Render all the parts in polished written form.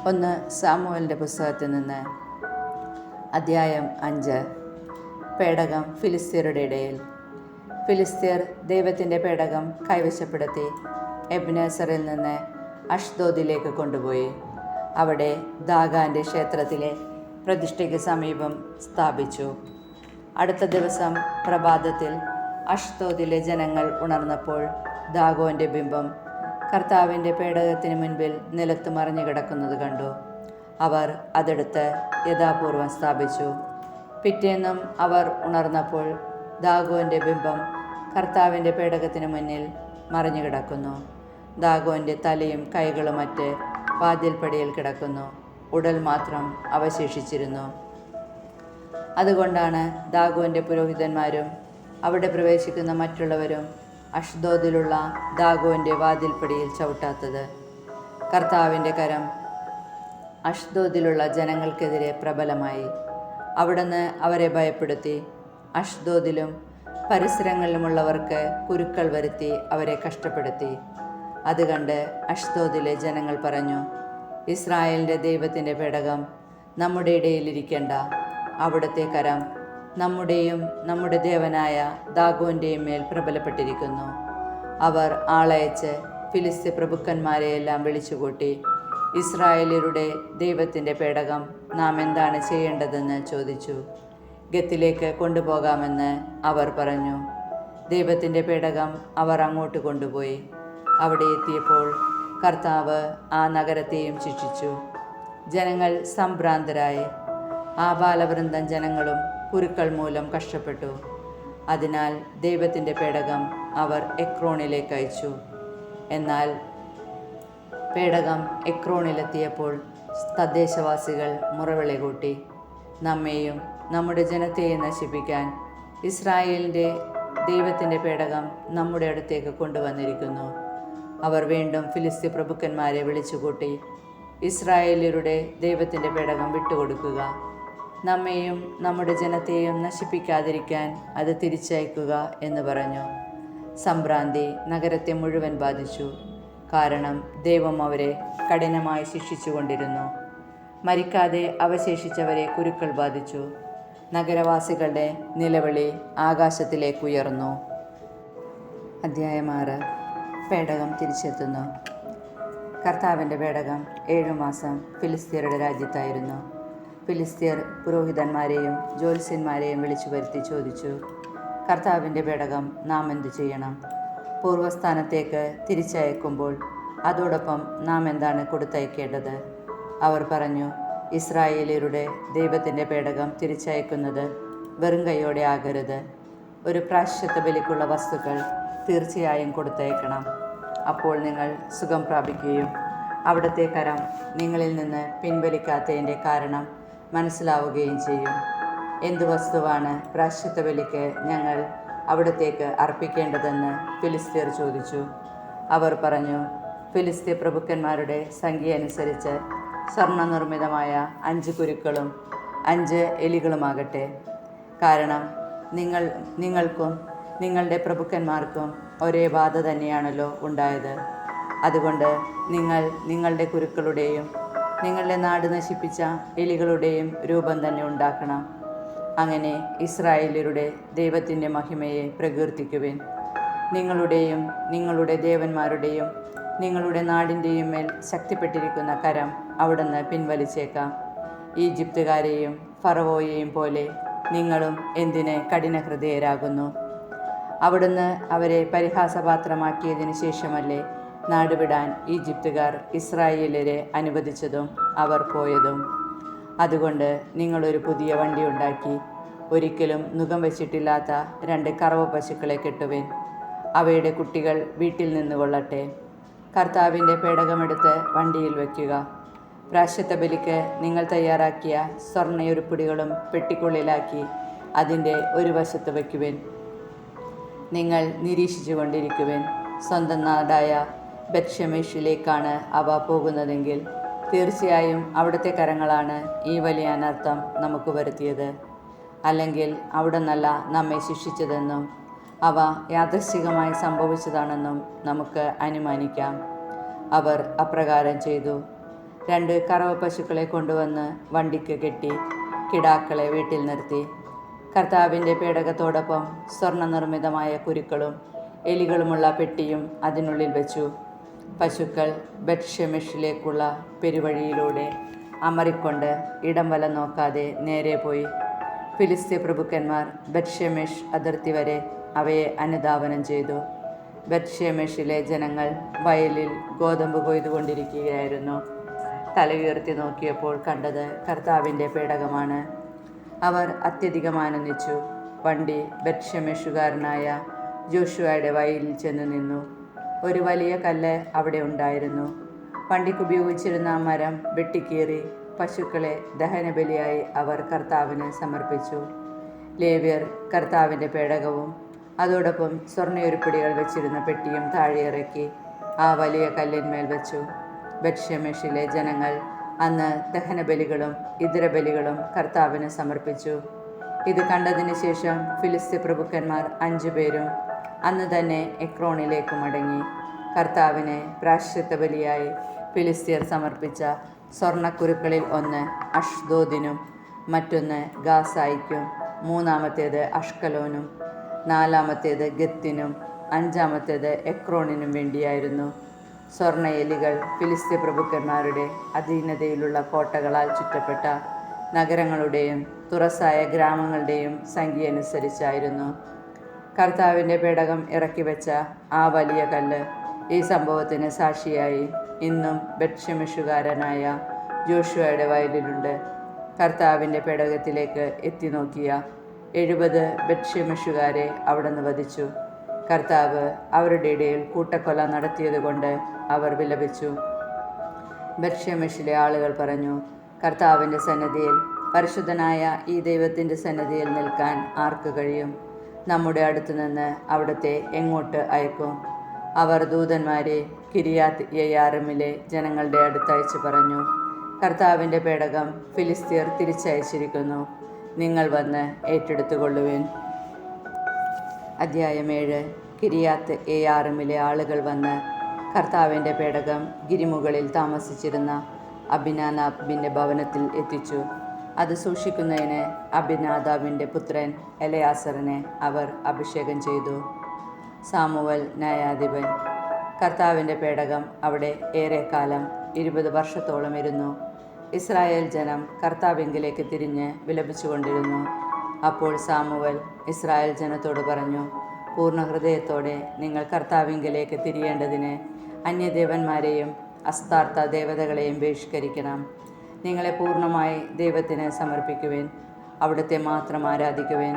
ഒന്ന് സാമുവേലിൻ്റെ പുസ്തകത്തിൽ നിന്ന് അധ്യായം 5. പേടകം ഫിലിസ്ത്യരുടെ ഇടയിൽ. ഫിലിസ്ത്യർ ദൈവത്തിൻ്റെ പേടകം കൈവശപ്പെടുത്തി എബ്നേസറിൽ നിന്ന് അഷ്ദോദിലേക്ക് കൊണ്ടുപോയി അവിടെ ദാഗാൻ്റെ ക്ഷേത്രത്തിലെ പ്രതിഷ്ഠയ്ക്ക് സമീപം സ്ഥാപിച്ചു. അടുത്ത ദിവസം പ്രഭാതത്തിൽ അഷ്ദോദിലെ ജനങ്ങൾ ഉണർന്നപ്പോൾ ദാഗോൻ്റെ ബിംബം കർത്താവിൻ്റെ പേടകത്തിന് മുൻപിൽ നിലത്ത് മറിഞ്ഞു കിടക്കുന്നത് കണ്ടു. അവർ അതെടുത്ത് യഥാപൂർവം സ്ഥാപിച്ചു. പിറ്റേന്നും അവർ ഉണർന്നപ്പോൾ ദാഗോൻ്റെ ബിംബം കർത്താവിൻ്റെ പേടകത്തിന് മുന്നിൽ മറിഞ്ഞു കിടക്കുന്നു. ദാഗോൻ്റെ തലയും കൈകളും മറ്റ് വാതിൽപ്പടിയിൽ കിടക്കുന്നു. ഉടൽ മാത്രം അവശേഷിച്ചിരുന്നു. അതുകൊണ്ടാണ് ദാഗോൻ്റെ പുരോഹിതന്മാരും അവിടെ പ്രവേശിക്കുന്ന മറ്റുള്ളവരും അഷ്ദോദിലുള്ള ദാഗോൻ്റെ വാതിൽപ്പടിയിൽ ചവിട്ടാത്തത്. കർത്താവിൻ്റെ കരം അഷ്ദോദിലുള്ള ജനങ്ങൾക്കെതിരെ പ്രബലമായി. അവിടുന്ന് അവരെ ഭയപ്പെടുത്തി അഷ്ദോദിലും പരിസരങ്ങളിലുമുള്ളവർക്ക് കുരുക്കൾ വരുത്തി അവരെ കഷ്ടപ്പെടുത്തി. അത് കണ്ട് അഷ്ദോദിലെ ജനങ്ങൾ പറഞ്ഞു, ഇസ്രായേലിൻ്റെ ദൈവത്തിൻ്റെ പേടകം നമ്മുടെ ഇടയിലിരിക്കേണ്ട. അവിടുത്തെ കരം നമ്മുടെയും നമ്മുടെ ദേവനായ ദാഗോൻ്റെയും മേൽ പ്രബലപ്പെട്ടിരിക്കുന്നു. അവർ ആളയച്ച് ഫിലിസ്ത്യ പ്രഭുക്കന്മാരെയെല്ലാം വിളിച്ചുകൂട്ടി, ഇസ്രായേലിയരുടെ ദൈവത്തിൻ്റെ പേടകം നാം എന്താണ് ചെയ്യേണ്ടതെന്ന് ചോദിച്ചു. ഗത്തിലേക്ക് കൊണ്ടുപോകാമെന്ന് അവർ പറഞ്ഞു. ദൈവത്തിൻ്റെ പേടകം അവർ അങ്ങോട്ട് കൊണ്ടുപോയി. അവിടെ എത്തിയപ്പോൾ കർത്താവ് ആ നഗരത്തെയും ശിക്ഷിച്ചു. ജനങ്ങൾ സംഭ്രാന്തരായി. ആ ബാലവൃന്ദം ജനങ്ങളും കുരുക്കൾ മൂലം കഷ്ടപ്പെട്ടു. അതിനാൽ ദൈവത്തിൻ്റെ പേടകം അവർ എക്രോണിലേക്ക് അയച്ചു. എന്നാൽ പേടകം എക്രോണിലെത്തിയപ്പോൾ തദ്ദേശവാസികൾ മുറവിളി കൂട്ടി, നമ്മെയും നമ്മുടെ ജനത്തെയും നശിപ്പിക്കാൻ ഇസ്രായേലിൻ്റെ ദൈവത്തിൻ്റെ പേടകം നമ്മുടെ അടുത്തേക്ക് കൊണ്ടുവന്നിരിക്കുന്നു. അവർ വീണ്ടും ഫിലിസ്ത്യ പ്രഭുക്കന്മാരെ വിളിച്ചുകൂട്ടി, ഇസ്രായേല്യരുടെ ദൈവത്തിൻ്റെ പേടകം വിട്ടുകൊടുക്കുക, നമ്മെയും നമ്മുടെ ജനത്തെയും നശിപ്പിക്കാതിരിക്കാൻ അത് തിരിച്ചയക്കുക എന്ന് പറഞ്ഞു. സംഭ്രാന്തി നഗരത്തെ മുഴുവൻ ബാധിച്ചു. കാരണം ദൈവം അവരെ കഠിനമായി ശിക്ഷിച്ചുകൊണ്ടിരുന്നു. മരിക്കാതെ അവശേഷിച്ചവരെ കുരുക്കൾ ബാധിച്ചു. നഗരവാസികളുടെ നിലവിളി ആകാശത്തിലേക്കുയർന്നു. അധ്യായം 6. പേടകം തിരിച്ചെത്തുന്നു. കർത്താവിൻ്റെ പേടകം 7 മാസം ഫിലിസ്ത്യരുടെ രാജ്യത്തായിരുന്നു. ഫിലിസ്ത്യർ പുരോഹിതന്മാരെയും ജ്യോത്സ്യന്മാരെയും വിളിച്ചു വരുത്തി ചോദിച്ചു, കർത്താവിൻ്റെ പേടകം നാം എന്തു ചെയ്യണം? പൂർവ്വസ്ഥാനത്തേക്ക് തിരിച്ചയക്കുമ്പോൾ അതോടൊപ്പം നാം എന്താണ് കൊടുത്തയക്കേണ്ടത്? അവർ പറഞ്ഞു, ഇസ്രായേലിയരുടെ ദൈവത്തിൻ്റെ പേടകം തിരിച്ചയക്കുന്നത് വെറും കൈയോടെ ആകരുത്. ഒരു പ്രായശ്ചിത്ത ബലിക്കുള്ള വസ്തുക്കൾ തീർച്ചയായും കൊടുത്തയക്കണം. അപ്പോൾ നിങ്ങൾ സുഖം പ്രാപിക്കുകയും അവിടുത്തെ കരം നിങ്ങളിൽ നിന്ന് പിൻവലിക്കാത്തതിൻ്റെ കാരണം മനസ്സിലാവുകയും ചെയ്യും. എന്തു വസ്തുവാണ് പ്രായശ്ചിത്ത ബലിക്ക് ഞങ്ങൾ അവിടത്തേക്ക് അർപ്പിക്കേണ്ടതെന്ന് ഫിലിസ്ത്യർ ചോദിച്ചു. അവർ പറഞ്ഞു, ഫിലിസ്ത്യ പ്രഭുക്കന്മാരുടെ സംഖ്യ അനുസരിച്ച് സ്വർണ്ണനിർമ്മിതമായ 5 കുരുക്കളും 5 എലികളുമാകട്ടെ. കാരണം നിങ്ങൾക്കും നിങ്ങളുടെ പ്രഭുക്കന്മാർക്കും ഒരേ ബാധ തന്നെയാണല്ലോ ഉണ്ടായത്. അതുകൊണ്ട് നിങ്ങൾ നിങ്ങളുടെ കുരുക്കളുടെയും നിങ്ങളുടെ നാട് നശിപ്പിച്ച എലികളുടെയും രൂപം തന്നെ ഉണ്ടാക്കണം. അങ്ങനെ ഇസ്രായേല്യരുടെ ദൈവത്തിൻ്റെ മഹിമയെ പ്രകീർത്തിക്കുവിൻ. നിങ്ങളുടെയും നിങ്ങളുടെ ദേവന്മാരുടെയും നിങ്ങളുടെ നാടിൻ്റെയും മേൽ ശക്തിപ്പെട്ടിരിക്കുന്ന കരം അവിടുന്ന് പിൻവലിച്ചേക്കാം. ഈജിപ്തുകാരെയും ഫറവോയെയും പോലെ നിങ്ങളും എന്തിന് കഠിനഹൃദയരാകുന്നു? അവിടുന്ന് അവരെ പരിഹാസപാത്രമാക്കിയതിനു ശേഷമല്ലേ നാടുവിടാൻ ഈജിപ്തുകാർ ഇസ്രായേല്യരെ അനുവദിച്ചതും അവർ പോയതും? അതുകൊണ്ട് നിങ്ങളൊരു പുതിയ വണ്ടി ഉണ്ടാക്കി ഒരിക്കലും നുകം വെച്ചിട്ടില്ലാത്ത 2 കറവ പശുക്കളെ കെട്ടുവിൻ. അവയുടെ കുട്ടികൾ വീട്ടിൽ നിന്ന് കൊള്ളട്ടെ. കർത്താവിൻ്റെ പേടകമെടുത്ത് വണ്ടിയിൽ വയ്ക്കുക. പ്രായശ്ചിത്ത ബലിക്ക് നിങ്ങൾ തയ്യാറാക്കിയ സ്വർണ്ണയുരുപ്പിടികളും പെട്ടിക്കുള്ളിലാക്കി അതിൻ്റെ ഒരു വശത്ത് വയ്ക്കുവിൻ. നിങ്ങൾ നിരീക്ഷിച്ചു കൊണ്ടിരിക്കുവിൻ. സ്വന്തം നാടായ ബത്ഷെമേഷിലേക്കാണ് അവ പോകുന്നതെങ്കിൽ തീർച്ചയായും അവിടുത്തെ കരങ്ങളാണ് ഈ വലിയ അനർത്ഥം നമുക്ക് വരുത്തിയത്. അല്ലെങ്കിൽ അവിടുന്നല്ല നമ്മെ ശിക്ഷിച്ചതെന്നും അവ യാദൃശ്ചികമായി സംഭവിച്ചതാണെന്നും നമുക്ക് അനുമാനിക്കാം. അവർ അപ്രകാരം ചെയ്തു. 2 കറവ പശുക്കളെ കൊണ്ടുവന്ന് വണ്ടിക്ക് കെട്ടി കിടാക്കളെ വീട്ടിൽ നിർത്തി. കർത്താവിൻ്റെ പേടകത്തോടൊപ്പം സ്വർണ്ണ നിർമ്മിതമായ കുരുക്കളും എലികളുമുള്ള പെട്ടിയും അതിനുള്ളിൽ വെച്ചു. പശുക്കൾ ബെത്ഷെമെഷിലേക്കുള്ള പെരുവഴിയിലൂടെ അമറിക്കൊണ്ട് ഇടം വലം നോക്കാതെ നേരെ പോയി. ഫിലിസ്ത്യ പ്രഭുക്കന്മാർ ബെത്ഷെമെഷ് അതിർത്തി വരെ അവയെ അനുധാവനം ചെയ്തു. ബെത്ഷെമെഷിലെ ജനങ്ങൾ വയലിൽ ഗോതമ്പ് കൊയ്തുകൊണ്ടിരിക്കുകയായിരുന്നു. തലയുയർത്തി നോക്കിയപ്പോൾ കണ്ടത് കർത്താവിൻ്റെ പേടകമാണ്. അവർ അത്യധികം ആനന്ദിച്ചു. വണ്ടി ബെത്ഷെമെഷുകാരനായ ജോഷുവയുടെ വയലിൽ ചെന്ന് നിന്നു. ഒരു വലിയ കല്ല് അവിടെ ഉണ്ടായിരുന്നു. വണ്ടിക്ക് ഉപയോഗിച്ചിരുന്ന മരം വെട്ടിക്കീറി പശുക്കളെ ദഹനബലിയായി അവർ കർത്താവിന് സമർപ്പിച്ചു. ലേവ്യർ കർത്താവിൻ്റെ പേടകവും അതോടൊപ്പം സ്വർണ്ണയുരുപ്പിടികൾ വെച്ചിരുന്ന പെട്ടിയും താഴെ ഇറക്കി ആ വലിയ കല്ലിന്മേൽ വെച്ചു. ബെത്ഷെമെഷിലെ ജനങ്ങൾ അന്ന് ദഹനബലികളും ഇതരബലികളും കർത്താവിന് സമർപ്പിച്ചു. ഇത് കണ്ടതിന് ശേഷം ഫിലിസ്ത്യ പ്രഭുക്കന്മാർ 5 പേരും അന്ന് തന്നെ എക്രോണിലേക്ക് മടങ്ങി. കർത്താവിനെ പ്രായശ്ചിത്ത ബലിയായി ഫിലിസ്ത്യർ സമർപ്പിച്ച സ്വർണ്ണക്കുരുക്കളിൽ ഒന്ന് അഷ്ദോദിനും മറ്റൊന്ന് ഗാസായിക്കും, മൂന്നാമത്തേത് അഷ്കലോനും, നാലാമത്തേത് ഗത്തിനും, അഞ്ചാമത്തേത് എക്രോണിനും വേണ്ടിയായിരുന്നു. സ്വർണ്ണ എലികൾ ഫിലിസ്ത്യ പ്രഭുക്കന്മാരുടെ അധീനതയിലുള്ള കോട്ടകളാൽ ചുറ്റപ്പെട്ട നഗരങ്ങളുടെയും തുറസായ ഗ്രാമങ്ങളുടെയും സംഖ്യ അനുസരിച്ചായിരുന്നു. കർത്താവിൻ്റെ പേടകം ഇറക്കി വെച്ച ആ വലിയ കല്ല് ഈ സംഭവത്തിന് സാക്ഷിയായി ഇന്നും ബെത്ഷെമെഷുകാരനായ ജോഷുവയുടെ വയലിലുണ്ട്. കർത്താവിൻ്റെ പേടകത്തിലേക്ക് എത്തി നോക്കിയ 70 ബെത്ഷെമെഷുകാരെ അവിടുന്ന് വധിച്ചു. കർത്താവ് അവരുടെ ഇടയിൽ കൂട്ടക്കൊല നടത്തിയതുകൊണ്ട് അവർ വിലപിച്ചു. ബെത്ഷെമെഷിലെ ആളുകൾ പറഞ്ഞു, കർത്താവിൻ്റെ സന്നിധിയിൽ, പരിശുദ്ധനായ ഈ ദൈവത്തിൻ്റെ സന്നിധിയിൽ നിൽക്കാൻ ആർക്ക് കഴിയും? നമ്മുടെ അടുത്തു നിന്ന് അവിടുത്തെ എങ്ങോട്ട് അയക്കും? അവർ ദൂതന്മാരെ കിരിയാത്ത് യെയാറിമിലെ ജനങ്ങളുടെ അടുത്തയച്ച് പറഞ്ഞു, കർത്താവിൻ്റെ പേടകം ഫിലിസ്തീർ തിരിച്ചയച്ചിരിക്കുന്നു, നിങ്ങൾ വന്ന് ഏറ്റെടുത്തുകൊള്ളുവിൻ. അധ്യായം 7. കിരിയാത്ത് യെയാറിമിലെ ആളുകൾ വന്ന് കർത്താവിൻ്റെ പേടകം ഗിരിമുകളിൽ താമസിച്ചിരുന്ന അബിനാദാബിൻ്റെ ഭവനത്തിൽ എത്തിച്ചു. അത് സൂക്ഷിക്കുന്നതിന് അബിനാദാബിൻ്റെ പുത്രൻ എലയാസറിനെ അവർ അഭിഷേകം ചെയ്തു. സാമുവൽ ന്യായാധിപൻ. കർത്താവിൻ്റെ പേടകം അവിടെ ഏറെക്കാലം 20 വർഷത്തോളം ഇരുന്നു. ഇസ്രായേൽ ജനം കർത്താവിങ്കിലേക്ക് തിരിഞ്ഞ് വിലപിച്ചുകൊണ്ടിരുന്നു. അപ്പോൾ സാമുവൽ ഇസ്രായേൽ ജനത്തോട് പറഞ്ഞു, പൂർണ്ണ ഹൃദയത്തോടെ നിങ്ങൾ കർത്താവിങ്കിലേക്ക് തിരിയേണ്ടതിന് അന്യദേവന്മാരെയും അസ്താർത്ഥ ദേവതകളെയും ബഹിഷ്കരിക്കണം. നിങ്ങളെ പൂർണ്ണമായി ദൈവത്തിന് സമർപ്പിക്കുവിൻ, അവിടുത്തെ മാത്രം ആരാധിക്കുവിൻ.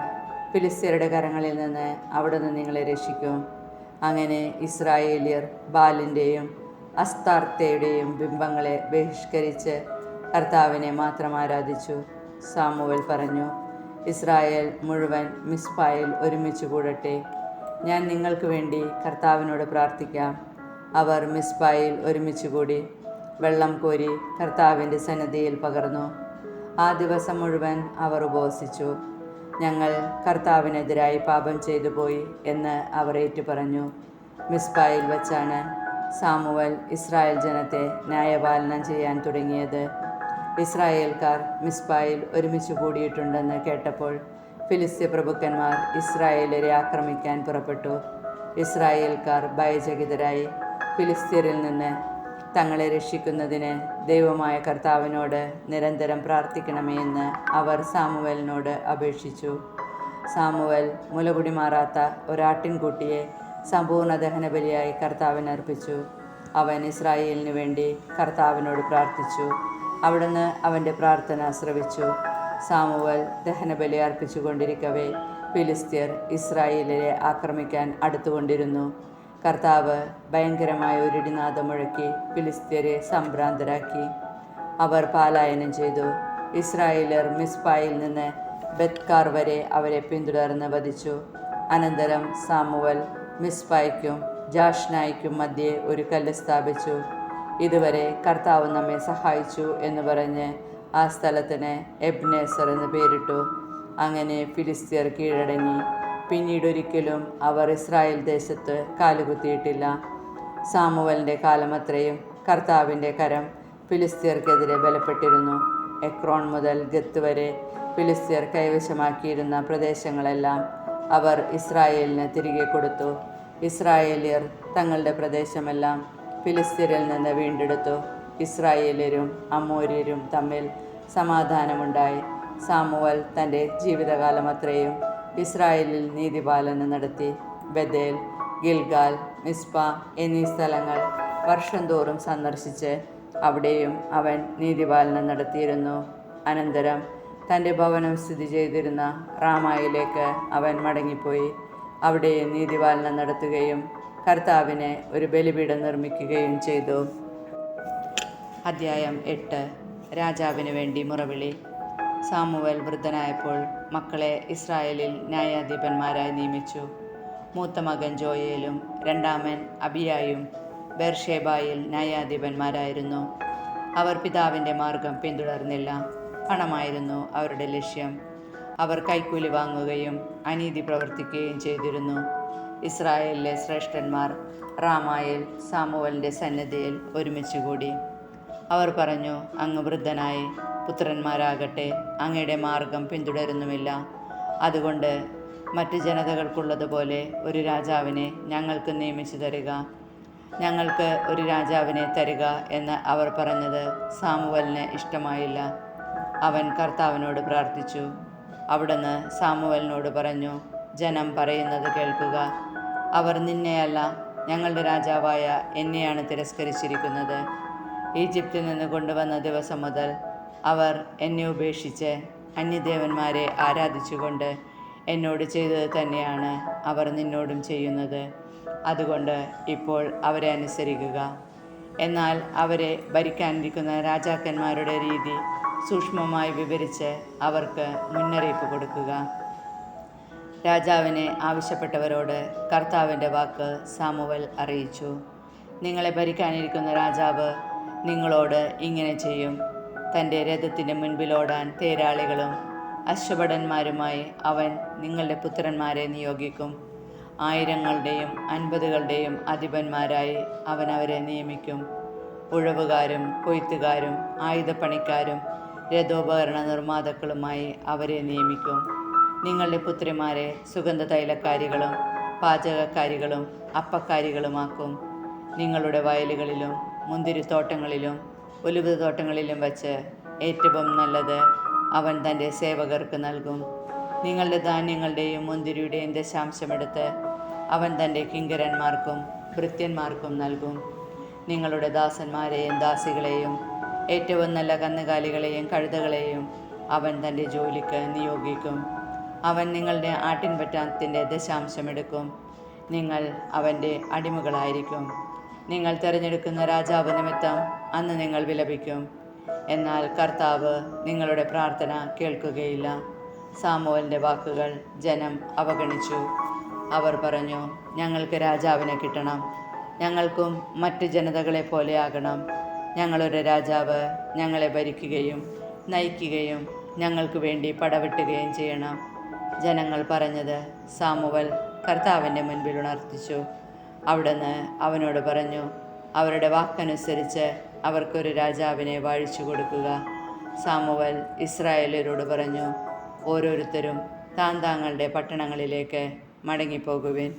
ഫിലിസ്ത്യരുടെ കരങ്ങളിൽ നിന്ന് അവിടുന്ന് നിങ്ങളെ രക്ഷിക്കും. അങ്ങനെ ഇസ്രായേലിയർ ബാലിൻ്റെയും അസ്താർത്തയുടെയും ബിംബങ്ങളെ ബഹിഷ്കരിച്ച് കർത്താവിനെ മാത്രം ആരാധിച്ചു. സാമുവൽ പറഞ്ഞു, ഇസ്രായേൽ മുഴുവൻ മിസ്പായിൽ ഒരുമിച്ച് കൂടട്ടെ, ഞാൻ നിങ്ങൾക്ക് വേണ്ടി കർത്താവിനോട് പ്രാർത്ഥിക്കാം. അവർ മിസ്പായിൽ ഒരുമിച്ച് കൂടി വെള്ളം കോരി കർത്താവിൻ്റെ സന്നിധിയിൽ പകർന്നു. ആ ദിവസം മുഴുവൻ അവർ ഉപവസിച്ചു. ഞങ്ങൾ കർത്താവിനെതിരായി പാപം ചെയ്തു പോയി എന്ന് അവർ ഏറ്റുപറഞ്ഞു. മിസ്പായിൽ വച്ചാണ് സാമുവൽ ഇസ്രായേൽ ജനത്തെ ന്യായപാലനം ചെയ്യാൻ തുടങ്ങിയത്. ഇസ്രായേൽക്കാർ മിസ്പായിൽ ഒരുമിച്ച് കൂടിയിട്ടുണ്ടെന്ന് കേട്ടപ്പോൾ ഫിലിസ്ത്യ പ്രഭുക്കന്മാർ ഇസ്രായേലരെ ആക്രമിക്കാൻ പുറപ്പെട്ടു. ഇസ്രായേൽക്കാർ ഭയചകിതരായി ഫിലിസ്ത്യരിൽ നിന്ന് തങ്ങളെ രക്ഷിക്കുന്നതിന് ദൈവമായ കർത്താവിനോട് നിരന്തരം പ്രാർത്ഥിക്കണമേ എന്ന് അവർ സാമുവലിനോട് അപേക്ഷിച്ചു. സാമുവൽ മുലകുടി മാറാത്ത ഒരാട്ടിൻകുട്ടിയെ സമ്പൂർണ്ണ ദഹനബലിയായി കർത്താവിന് അർപ്പിച്ചു. അവൻ ഇസ്രായേലിനു വേണ്ടി കർത്താവിനോട് പ്രാർത്ഥിച്ചു. അവിടുന്ന് അവൻ്റെ പ്രാർത്ഥന ശ്രവിച്ചു. സാമുവൽ ദഹനബലി അർപ്പിച്ചുകൊണ്ടിരിക്കവേ ഫിലിസ്ത്യർ ഇസ്രായേലിനെ ആക്രമിക്കാൻ അടുത്തുകൊണ്ടിരുന്നു. കർത്താവ് ഭയങ്കരമായ ഒരിടിനാദം മുഴക്കി ഫിലിസ്ത്യരെ സംഭ്രാന്തരാക്കി. അവർ പലായനം ചെയ്തു. ഇസ്രായേലർ മിസ്പായിൽ നിന്ന് ബെത്കാർ വരെ അവരെ പിന്തുടർന്ന് വധിച്ചു. അനന്തരം സാമുവൽ മിസ്പായ്ക്കും ജാഷ്നായ്ക്കും മധ്യേ ഒരു കല്ല് സ്ഥാപിച്ചു. ഇതുവരെ കർത്താവ് നമ്മെ സഹായിച്ചു എന്ന് പറഞ്ഞ് ആ സ്ഥലത്തിന് എബ്നേസർ എന്ന് പേരിട്ടു. അങ്ങനെ ഫിലിസ്ത്യർ കീഴടങ്ങി. പിന്നീടൊരിക്കലും അവർ ഇസ്രായേൽ ദേശത്ത് കാലുകുത്തിയിട്ടില്ല. സാമുവലിൻ്റെ കാലമത്രയും കർത്താവിൻ്റെ കരം ഫിലിസ്തീർക്കെതിരെ ബലപ്പെട്ടിരുന്നു. എക്രോൺ മുതൽ ഗത്ത് വരെ ഫിലിസ്തീർ കൈവശമാക്കിയിരുന്ന പ്രദേശങ്ങളെല്ലാം അവർ ഇസ്രായേലിന് തിരികെ കൊടുത്തു. ഇസ്രായേലിയർ തങ്ങളുടെ പ്രദേശമെല്ലാം ഫിലിസ്തീരിൽ നിന്ന് വീണ്ടെടുത്തു. ഇസ്രായേല്യരും അമ്മോര്യരും തമ്മിൽ സമാധാനമുണ്ടായി. സാമുവൽ തൻ്റെ ജീവിതകാലം അത്രയും ഇസ്രായേലിൽ നീതിപാലനം നടത്തി. ബഥേൽ, ഗിൽഗാൽ, മിസ്പ എന്നീ സ്ഥലങ്ങൾ വർഷം തോറും സന്ദർശിച്ച് അവിടെയും അവൻ നീതിപാലനം നടത്തിയിരുന്നു. അനന്തരം തൻ്റെ ഭവനം സ്ഥിതി ചെയ്തിരുന്ന റാമായിലേക്ക് അവൻ മടങ്ങിപ്പോയി. അവിടെയും നീതിപാലനം നടത്തുകയും കർത്താവിന് ഒരു ബലിപീഠം നിർമ്മിക്കുകയും ചെയ്തു. അധ്യായം 8. രാജാവിന് വേണ്ടി മുറവിളി. സാമുവൽ വൃദ്ധനായപ്പോൾ മക്കളെ ഇസ്രായേലിൽ ന്യായാധിപന്മാരായി നിയമിച്ചു. മൂത്ത മകൻ ജോയേലും രണ്ടാമൻ അബിയായും ബേർഷേബായിൽ ന്യായാധിപന്മാരായിരുന്നു. അവർ പിതാവിൻ്റെ മാർഗം പിന്തുടർന്നില്ല. പണമായിരുന്നു അവരുടെ ലക്ഷ്യം. അവർ കൈക്കൂലി വാങ്ങുകയും അനീതി പ്രവർത്തിക്കുകയും ചെയ്തിരുന്നു. ഇസ്രായേലിലെ ശ്രേഷ്ഠന്മാർ റാമായിൽ സാമുവലിൻ്റെ സന്നിധിയിൽ ഒരുമിച്ച് കൂടി. അവർ പറഞ്ഞു, അങ്ങ് വൃദ്ധനായി, പുത്രന്മാരാകട്ടെ അങ്ങയുടെ മാർഗം പിന്തുടരുന്നുമില്ല. അതുകൊണ്ട് മറ്റ് ജനതകൾക്കുള്ളതുപോലെ ഒരു രാജാവിനെ ഞങ്ങൾക്ക് നിയമിച്ചു തരിക, ഞങ്ങൾക്ക് ഒരു രാജാവിനെ തരിക എന്ന് അവർ പറഞ്ഞത് സാമുവലിന് ഇഷ്ടമായില്ല. അവൻ കർത്താവിനോട് പ്രാർത്ഥിച്ചു. അവിടുന്ന് സാമുവലിനോട് പറഞ്ഞു, ജനം പറയുന്നത് കേൾക്കുക. അവർ നിന്നെയല്ല, ഞങ്ങളുടെ രാജാവായ എന്നെയാണ് തിരസ്കരിച്ചിരിക്കുന്നത്. ഈജിപ്തിൽ നിന്ന് കൊണ്ടുവന്ന ദിവസം മുതൽ അവർ എന്നെ ഉപേക്ഷിച്ച് അന്യദേവന്മാരെ ആരാധിച്ചുകൊണ്ട് എന്നോട് ചെയ്തത് തന്നെയാണ് അവർ നിന്നോടും ചെയ്യുന്നത്. അതുകൊണ്ട് ഇപ്പോൾ അവരെ അനുസരിക്കുക. എന്നാൽ അവരെ ഭരിക്കാനിരിക്കുന്ന രാജാക്കന്മാരുടെ രീതി സൂക്ഷ്മമായി വിവരിച്ച് അവർക്ക് മുന്നറിയിപ്പ് കൊടുക്കുക. രാജാവിനെ ആവശ്യപ്പെട്ടവരോട് കർത്താവിൻ്റെ വാക്ക് സാമുവൽ അറിയിച്ചു. നിങ്ങളെ ഭരിക്കാനിരിക്കുന്ന രാജാവ് നിങ്ങളോട് ഇങ്ങനെ ചെയ്യും. തൻ്റെ രഥത്തിൻ്റെ മുൻപിലോടാൻ തേരാളികളും അശ്വഭടന്മാരുമായി അവൻ നിങ്ങളുടെ പുത്രന്മാരെ നിയോഗിക്കും. ആയിരങ്ങളുടെയും അൻപതുകളുടെയും അധിപന്മാരായി അവൻ അവരെ നിയമിക്കും. ഉഴവുകാരും കൊയ്ത്തുകാരും ആയുധപ്പണിക്കാരും രഥോപകരണ നിർമ്മാതാക്കളുമായി അവരെ നിയമിക്കും. നിങ്ങളുടെ പുത്രിമാരെ സുഗന്ധതൈലക്കാരികളും പാചകക്കാരികളും അപ്പക്കാരികളുമാക്കും. നിങ്ങളുടെ വയലുകളിലും മുന്തിരിത്തോട്ടങ്ങളിലും ഒലിവുതോട്ടങ്ങളിലും വച്ച് ഏറ്റവും നല്ലത് അവൻ തൻ്റെ സേവകർക്ക് നൽകും. നിങ്ങളുടെ ധാന്യങ്ങളുടെയും മുന്തിരിയുടെയും ദശാംശമെടുത്ത് അവൻ തൻ്റെ കിങ്കരന്മാർക്കും ഭൃത്യന്മാർക്കും നൽകും. നിങ്ങളുടെ ദാസന്മാരെയും ദാസികളെയും ഏറ്റവും നല്ല കന്നുകാലികളെയും കഴുതകളെയും അവൻ തൻ്റെ ജോലിക്ക് നിയോഗിക്കും. അവൻ നിങ്ങളുടെ ആട്ടിൻപറ്റത്തിൻ്റെ ദശാംശമെടുക്കും. നിങ്ങൾ അവൻ്റെ അടിമകളായിരിക്കും. നിങ്ങൾ തിരഞ്ഞെടുക്കുന്ന രാജാവ് നിമിത്തം അന്ന് നിങ്ങൾ വിലപിക്കും. എന്നാൽ കർത്താവ് നിങ്ങളുടെ പ്രാർത്ഥന കേൾക്കുകയില്ല. സാമുവലിൻ്റെ വാക്കുകൾ ജനം അവഗണിച്ചു. അവർ പറഞ്ഞു, ഞങ്ങൾക്ക് രാജാവിനെ കിട്ടണം, ഞങ്ങൾക്കും മറ്റ് ജനതകളെ പോലെയാകണം. ഞങ്ങളൊരു രാജാവ് ഞങ്ങളെ ഭരിക്കുകയും നയിക്കുകയും ഞങ്ങൾക്ക് വേണ്ടി പടവെട്ടുകയും ചെയ്യണം. ജനങ്ങൾ പറഞ്ഞത് സാമുവൽ കർത്താവിൻ്റെ മുൻപിൽ ഉണർത്തിച്ചു. അവിടുന്ന് അവനോട് പറഞ്ഞു, അവരുടെ വാക്കനുസരിച്ച് അവർക്കൊരു രാജാവിനെ വാഴിച്ചു കൊടുക്കുക. സാമുവൽ ഇസ്രായേലരോട് പറഞ്ഞു, ഓരോരുത്തരും താൻ താങ്കളുടെ പട്ടണങ്ങളിലേക്ക് മടങ്ങിപ്പോകുവിൻ.